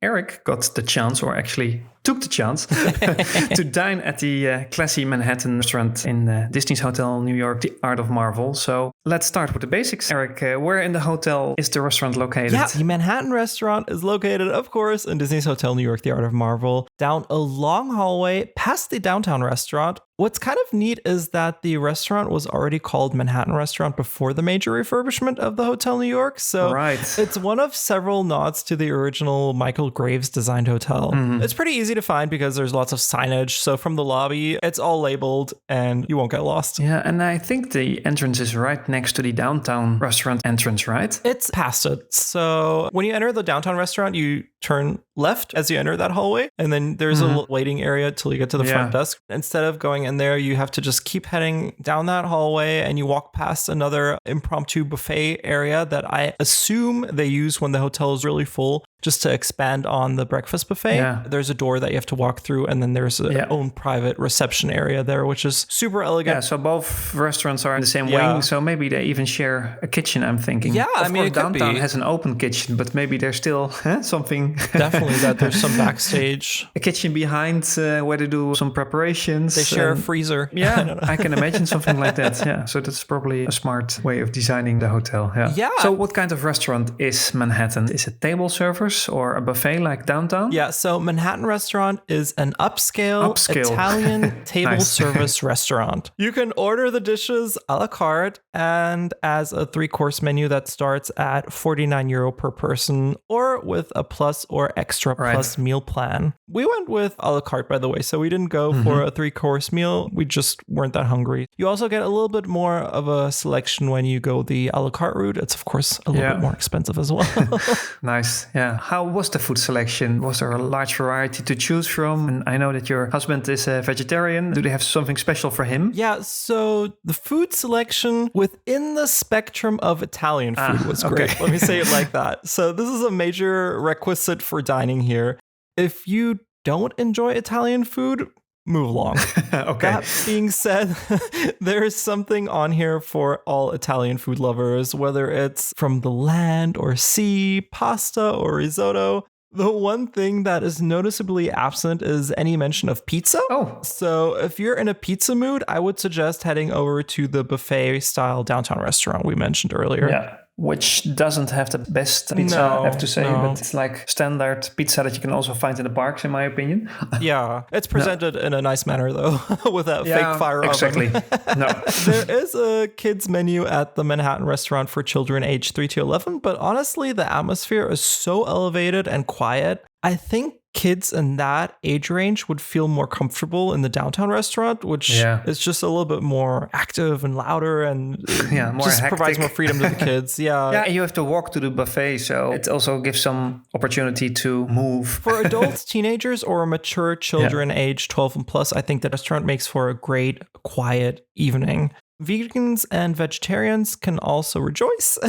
Eric got the chance, or actually took the chance, to dine at the classy Manhattan restaurant in Disney's Hotel New York, The Art of Marvel. So let's start with the basics. Eric, where in the hotel is the restaurant located? Yeah, the Manhattan restaurant is located, of course, in Disney's Hotel New York, The Art of Marvel, down a long hallway past the downtown restaurant. What's kind of neat is that the restaurant was already called Manhattan Restaurant before the major refurbishment of the Hotel New York. So it's one of several nods to the original Michael Graves designed hotel. It's pretty easy to find because there's lots of signage. So from the lobby, it's all labeled and you won't get lost. Yeah, and I think the entrance is right next to the downtown restaurant entrance, right? It's past it. So when you enter the downtown restaurant, you turn left as you enter that hallway, and then there's a waiting area till you get to the front desk. Instead of going in there, you have to just keep heading down that hallway, and you walk past another impromptu buffet area that I assume they use when the hotel is really full, just to expand on the breakfast buffet. Yeah. There's a door that you have to walk through, and then there's a own private reception area there, which is super elegant. Yeah, so both restaurants are in the same wing, so maybe they even share a kitchen, I'm thinking. Yeah, of course, it downtown has an open kitchen, but maybe there's still something. Definitely that there's some backstage. A kitchen behind where they do some preparations. They share a freezer. Yeah, I can imagine something like that. Yeah, so that's probably a smart way of designing the hotel. Yeah. So what kind of restaurant is Manhattan? Is it table service or a buffet like downtown? Yeah, so Manhattan Restaurant is an upscale. Italian table service restaurant. You can order the dishes a la carte and as a 3-course menu that starts at €49 per person, or with a plus or extra plus meal plan. We went with a la carte, by the way, so we didn't go for a 3-course meal. We just weren't that hungry. You also get a little bit more of a selection when you go the a la carte route. It's, of course, a little bit more expensive as well. Nice. Yeah. How was the food selection? Was there a large variety to choose from? And I know that your husband is a vegetarian. Do they have something special for him? Yeah, so the food selection within the spectrum of Italian food was great. Okay. Let me say it like that. So this is a major requisite for dining here. If you don't enjoy Italian food, move along. Okay. That being said, there is something on here for all Italian food lovers, whether it's from the land or sea, pasta or risotto. The one thing that is noticeably absent is any mention of pizza. Oh. So if you're in a pizza mood, I would suggest heading over to the buffet style downtown restaurant we mentioned earlier. Yeah. Which doesn't have the best pizza, I have to say, but it's like standard pizza that you can also find in the parks, in my opinion. Yeah, it's presented in a nice manner, though, with that fake fire oven. No. There is a kids menu at the Manhattan restaurant for children aged 3 to 11, but honestly, the atmosphere is so elevated and quiet. I think kids in that age range would feel more comfortable in the downtown restaurant, which is just a little bit more active and louder and more just hectic. Provides more freedom to the kids. Yeah, and you have to walk to the buffet, so it also gives some opportunity to move. For adults, teenagers, or mature children aged 12 and plus, I think the restaurant makes for a great, quiet evening. Vegans and vegetarians can also rejoice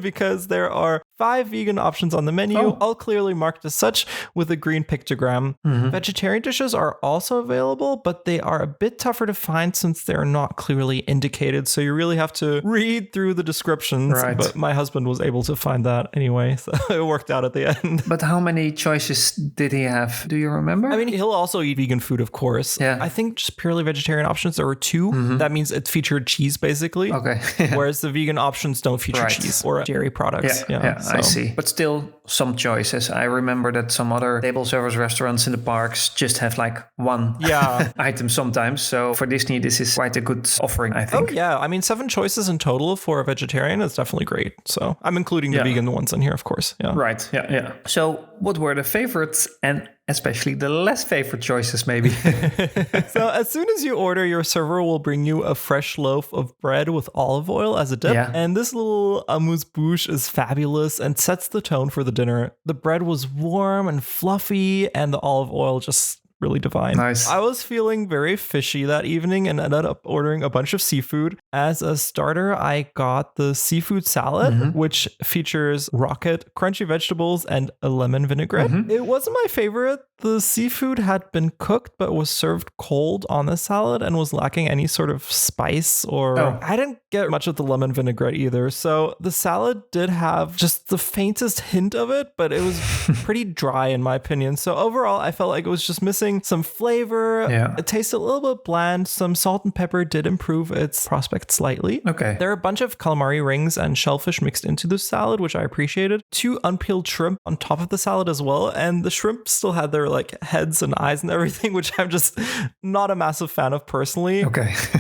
because there are 5 vegan options on the menu, all clearly marked as such with a green pictogram. Vegetarian dishes are also available, but they are a bit tougher to find since they're not clearly indicated. So you really have to read through the descriptions. Right. But my husband was able to find that anyway, so it worked out at the end. But how many choices did he have? Do you remember? I mean, he'll also eat vegan food, of course. Yeah. I think just purely vegetarian options, there were 2. That means it featured cheese, basically. Okay. Whereas the vegan options don't feature cheese or dairy products. So. I see. But still some choices. I remember that some other table service restaurants in the parks just have like one item sometimes. So for Disney, this is quite a good offering, I think. Oh, yeah. I mean, 7 choices in total for a vegetarian is definitely great. So I'm including the vegan ones in here, of course. Yeah. Right. Yeah. So what were the favorites and especially the less favorite choices, maybe? So as soon as you order, your server will bring you a fresh loaf of bread with olive oil as a dip. Yeah. And this little amuse-bouche is fabulous and sets the tone for the dinner. The bread was warm and fluffy, and the olive oil just really divine. Nice. I was feeling very fishy that evening and ended up ordering a bunch of seafood. As a starter, I got the seafood salad, which features rocket, crunchy vegetables, and a lemon vinaigrette. It wasn't my favorite. The seafood had been cooked but was served cold on the salad and was lacking any sort of spice, or I didn't get much of the lemon vinaigrette either. So the salad did have just the faintest hint of it, but it was pretty dry in my opinion. So overall, I felt like it was just missing some flavor. It tasted a little bit bland. Some salt and pepper did improve its prospect slightly. There are a bunch of calamari rings and shellfish mixed into the salad, which I appreciated. 2 unpeeled shrimp on top of the salad as well. And the shrimp still had their like heads and eyes and everything, which I'm just not a massive fan of personally.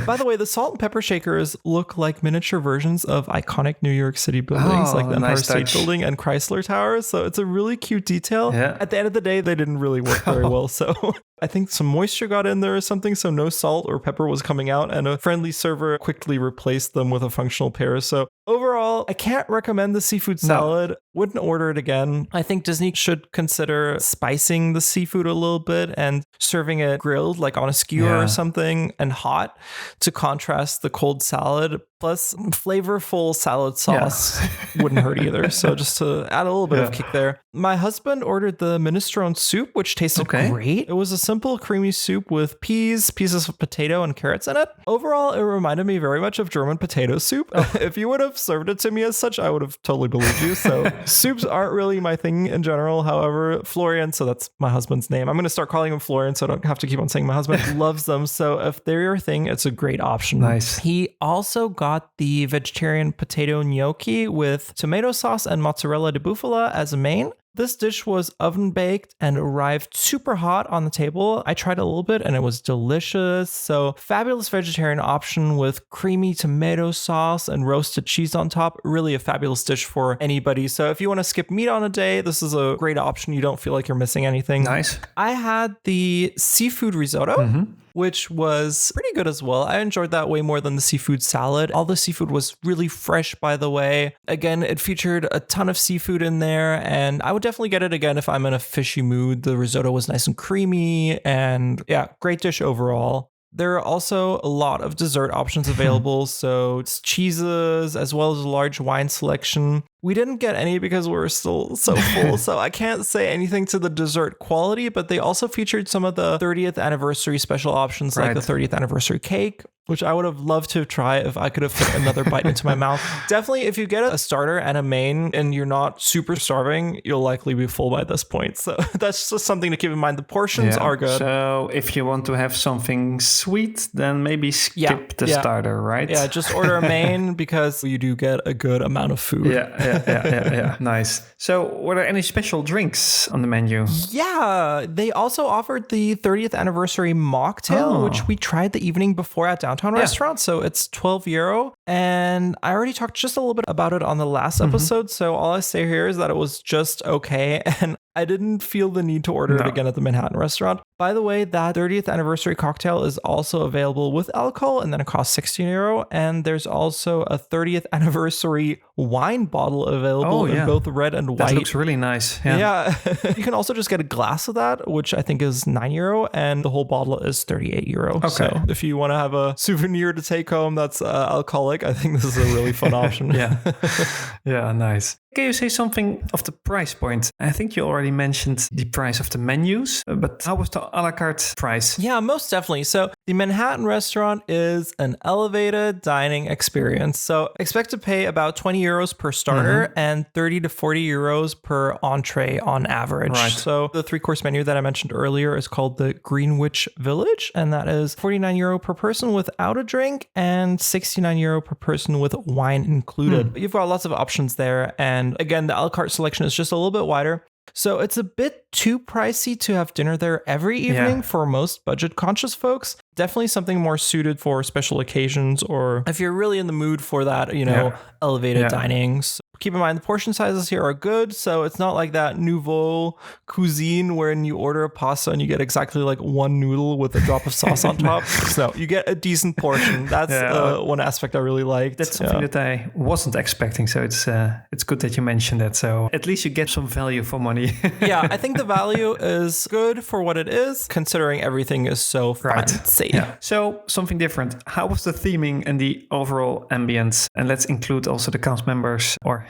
By the way, the salt and pepper shakers look like miniature versions of iconic New York City buildings like the Empire State Building and Chrysler Tower. So it's a really cute detail. At the end of the day, they didn't really work very well. So I think some moisture got in there or something. So no salt or pepper was coming out, and a friendly server quickly replaced them with a functional pair. So overall, I can't recommend the seafood salad. Wouldn't order it again. I think Disney should consider spicing the seafood a little bit and serving it grilled, like on a skewer or something, and hot to contrast the cold salad. Plus, flavorful salad sauce wouldn't hurt either. So just to add a little bit of kick there. My husband ordered the minestrone soup, which tasted great. It was a simple creamy soup with peas, pieces of potato, and carrots in it. Overall, it reminded me very much of German potato soup. If you would have served it to me as such, I would have totally believed you. So soups aren't really my thing in general. However, Florian, so that's my husband's name. I'm going to start calling him Florian so I don't have to keep on saying my husband loves them. So if they're your thing, it's a great option. Nice. He also got the vegetarian potato gnocchi with tomato sauce and mozzarella di bufala as a main. This dish was oven baked and arrived super hot on the table. I tried a little bit and it was delicious. So fabulous vegetarian option with creamy tomato sauce and roasted cheese on top. Really a fabulous dish for anybody. So if you want to skip meat on a day, this is a great option. You don't feel like you're missing anything. Nice. I had the seafood risotto, which was pretty good as well. I enjoyed that way more than the seafood salad. All the seafood was really fresh, by the way. Again, it featured a ton of seafood in there, and I would definitely get it again if I'm in a fishy mood. The risotto was nice and creamy, and yeah, great dish overall. There are also a lot of dessert options available, so it's cheeses as well as a large wine selection. We didn't get any because we were still so full, so I can't say anything to the dessert quality, but they also featured some of the 30th anniversary special options like the 30th anniversary cake, which I would have loved to try if I could have fit another bite into my mouth. Definitely, if you get a starter and a main and you're not super starving, you'll likely be full by this point. So that's just something to keep in mind. The portions are good. So if you want to have something sweet, then maybe skip the starter, right? Yeah, just order a main because you do get a good amount of food. Yeah. Nice. So were there any special drinks on the menu? Yeah, they also offered the 30th anniversary mocktail, which we tried the evening before at Downtown Restaurant. So it's €12. And I already talked just a little bit about it on the last episode. So all I say here is that it was just okay. And I didn't feel the need to order it again at the Manhattan Restaurant. By the way, that 30th anniversary cocktail is also available with alcohol, and then it costs €16. And there's also a 30th anniversary wine bottle available in both red and white. That looks really nice. Yeah. You can also just get a glass of that, which I think is €9, and the whole bottle is €38. Okay. So if you want to have a souvenir to take home that's alcoholic, I think this is a really fun option. Yeah, nice. Can you say something of the price point? I think you already mentioned the price of the menus, but how was the a la carte price? Yeah, most definitely. So the Manhattan Restaurant is an elevated dining experience. So expect to pay about €20 per starter and €30 to €40 per entree on average. Right. So the 3-course menu that I mentioned earlier is called the Greenwich Village, and that is €49 per person without a drink and €69 per person with wine included. You've got lots of options there, and again, the a la carte selection is just a little bit wider. So it's a bit too pricey to have dinner there every evening for most budget conscious folks. Definitely something more suited for special occasions, or if you're really in the mood for that, elevated dining. So Keep in mind, the portion sizes here are good, so it's not like that nouveau cuisine when you order a pasta and you get exactly like one noodle with a drop of sauce on top. So you get a decent portion. That's one aspect I really liked. That's something that I wasn't expecting, so it's good that you mentioned that. So at least you get some value for money. Yeah, I think the value is good for what it is, considering everything is so fancy. Yeah. So something different. How was the theming and the overall ambience? And let's include also the cast members or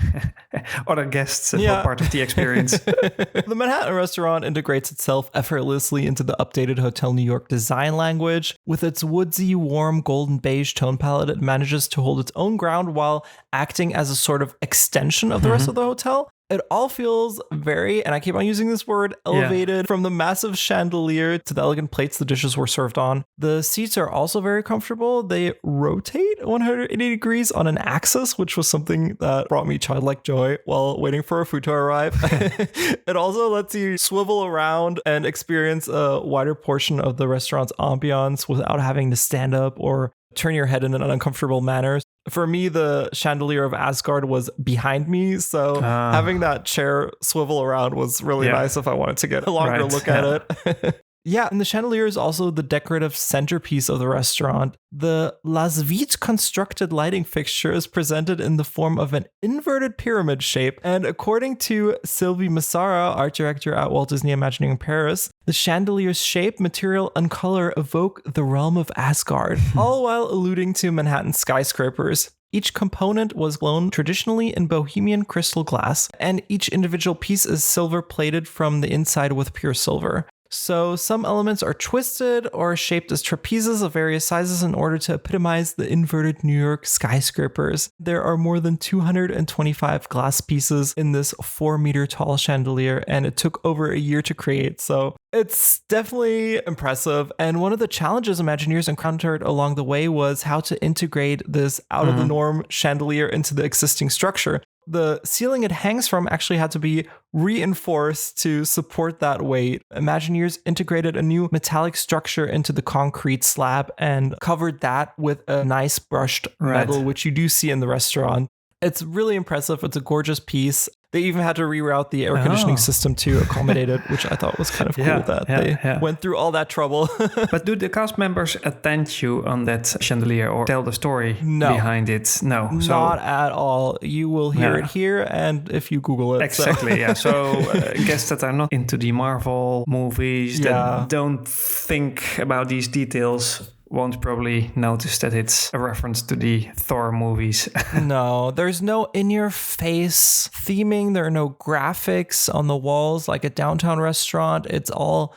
other guests as well part of the experience. The Manhattan restaurant integrates itself effortlessly into the updated Hotel New York design language. With its woodsy, warm, golden beige tone palette, it manages to hold its own ground while acting as a sort of extension of the rest of the hotel. It all feels very, and I keep on using this word, elevated from the massive chandelier to the elegant plates the dishes were served on. The seats are also very comfortable. They rotate 180 degrees on an axis, which was something that brought me childlike joy while waiting for our food to arrive. It also lets you swivel around and experience a wider portion of the restaurant's ambiance without having to stand up or turn your head in an uncomfortable manner. For me, the chandelier of Asgard was behind me, so having that chair swivel around was really nice if I wanted to get a longer look at it. And the chandelier is also the decorative centerpiece of the restaurant. The Las Vites constructed lighting fixture is presented in the form of an inverted pyramid shape, and according to Sylvie Massara, art director at Walt Disney Imagineering Paris, the chandelier's shape, material, and color evoke the realm of Asgard, all while alluding to Manhattan skyscrapers. Each component was blown traditionally in Bohemian crystal glass, and each individual piece is silver plated from the inside with pure silver. So some elements are twisted or shaped as trapezes of various sizes in order to epitomize the inverted New York skyscrapers. There are more than 225 glass pieces in this 4-meter tall chandelier, and it took over a year to create. So it's definitely impressive. And one of the challenges Imagineers encountered along the way was how to integrate this out of the norm chandelier into the existing structure. The ceiling it hangs from actually had to be reinforced to support that weight. Imagineers integrated a new metallic structure into the concrete slab and covered that with a nice brushed metal, which you do see in the restaurant. It's really impressive. It's a gorgeous piece. They even had to reroute the air conditioning system to accommodate it, which I thought was kind of cool that they went through all that trouble. But do the cast members attend you on that chandelier or tell the story behind it? No. Not at all. You will hear it here and if you Google it. Exactly, So guests that are not into the Marvel movies, that don't think about these details, won't probably notice that it's a reference to the Thor movies. No, there's no in-your-face theming. There are no graphics on the walls like a downtown restaurant. It's all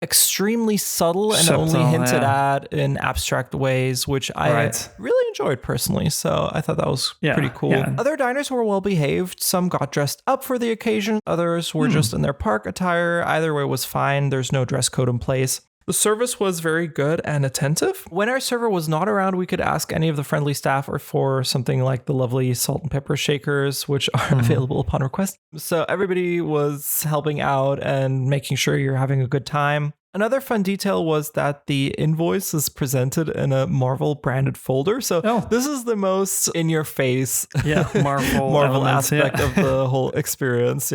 extremely subtle and only hinted at in abstract ways, which I really enjoyed personally. So I thought that was pretty cool. Other diners were well behaved. Some got dressed up for the occasion. Others were just in their park attire. Either way was fine. There's no dress code in place. The service was very good and attentive. When our server was not around, we could ask any of the friendly staff or for something like the lovely salt and pepper shakers, which are available upon request. So everybody was helping out and making sure you're having a good time. Another fun detail was that the invoice is presented in a Marvel branded folder. So this is the most in your face Marvel aspect of the whole experience.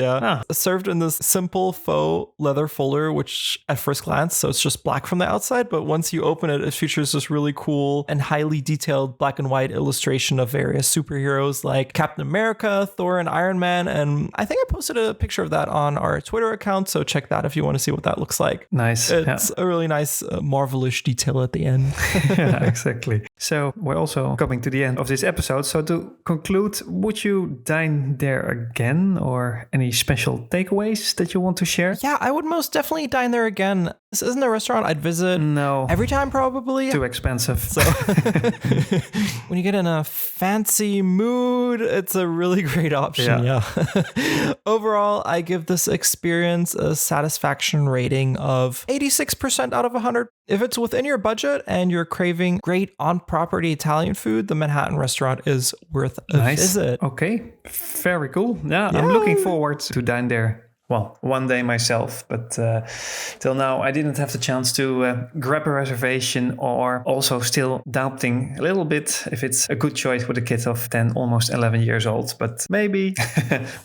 Served in this simple faux leather folder, which at first glance, so it's just black from the outside, but once you open it, it features this really cool and highly detailed black and white illustration of various superheroes like Captain America, Thor, and Iron Man. And I think I posted a picture of that on our Twitter account, so check that if you want to see what that looks like. Nice. It's a really nice Marvelish detail at the end. Exactly. So we're also coming to the end of this episode. So to conclude, would you dine there again, or any special takeaways that you want to share? Yeah, I would most definitely dine there again. This isn't a restaurant I'd visit every time, probably. Too expensive. So when you get in a fancy mood, it's a really great option. Overall, I give this experience a satisfaction rating of 86% out of 100. If it's within your budget and you're craving great on-property Italian food, the Manhattan restaurant is worth a visit. Okay, very cool. I'm looking forward to dine there well, one day myself, but till now I didn't have the chance to grab a reservation, or also still doubting a little bit if it's a good choice with a kid of 10, almost 11 years old, but maybe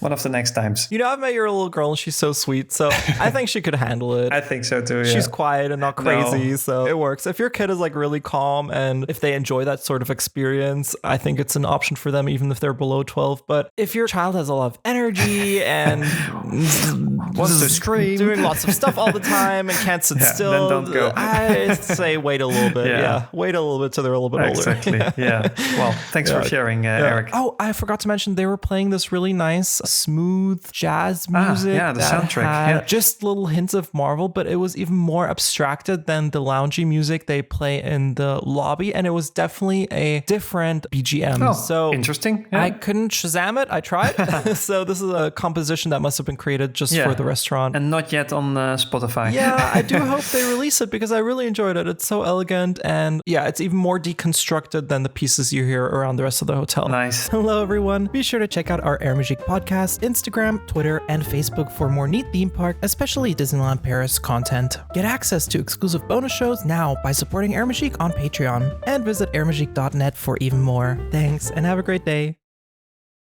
one of the next times. You know, I've met your little girl and she's so sweet, so I think she could handle it. I think so too, yeah. She's quiet and not crazy, so it works. If your kid is like really calm and if they enjoy that sort of experience, I think it's an option for them even if they're below 12. But if your child has a lot of energy and wants to scream, doing lots of stuff all the time and can't sit still, then don't go. I say wait a little bit. Yeah. Wait a little bit till they're a little bit older. Exactly. Yeah. Well, thanks for sharing, Eric. Oh, I forgot to mention they were playing this really nice, smooth jazz music. The soundtrack. Had just little hints of Marvel, but it was even more abstracted than the loungy music they play in the lobby, and it was definitely a different BGM. Oh, so interesting. Yeah. I couldn't Shazam it. I tried. So this is a composition that must have been created just for the restaurant. And not yet on Spotify. Yeah, I do hope they release it because I really enjoyed it. It's so elegant, and it's even more deconstructed than the pieces you hear around the rest of the hotel. Nice. Hello, everyone. Be sure to check out our AirMagique podcast, Instagram, Twitter, and Facebook for more neat theme park, especially Disneyland Paris content. Get access to exclusive bonus shows now by supporting AirMagique on Patreon, and visit airmagique.net for even more. Thanks, and have a great day.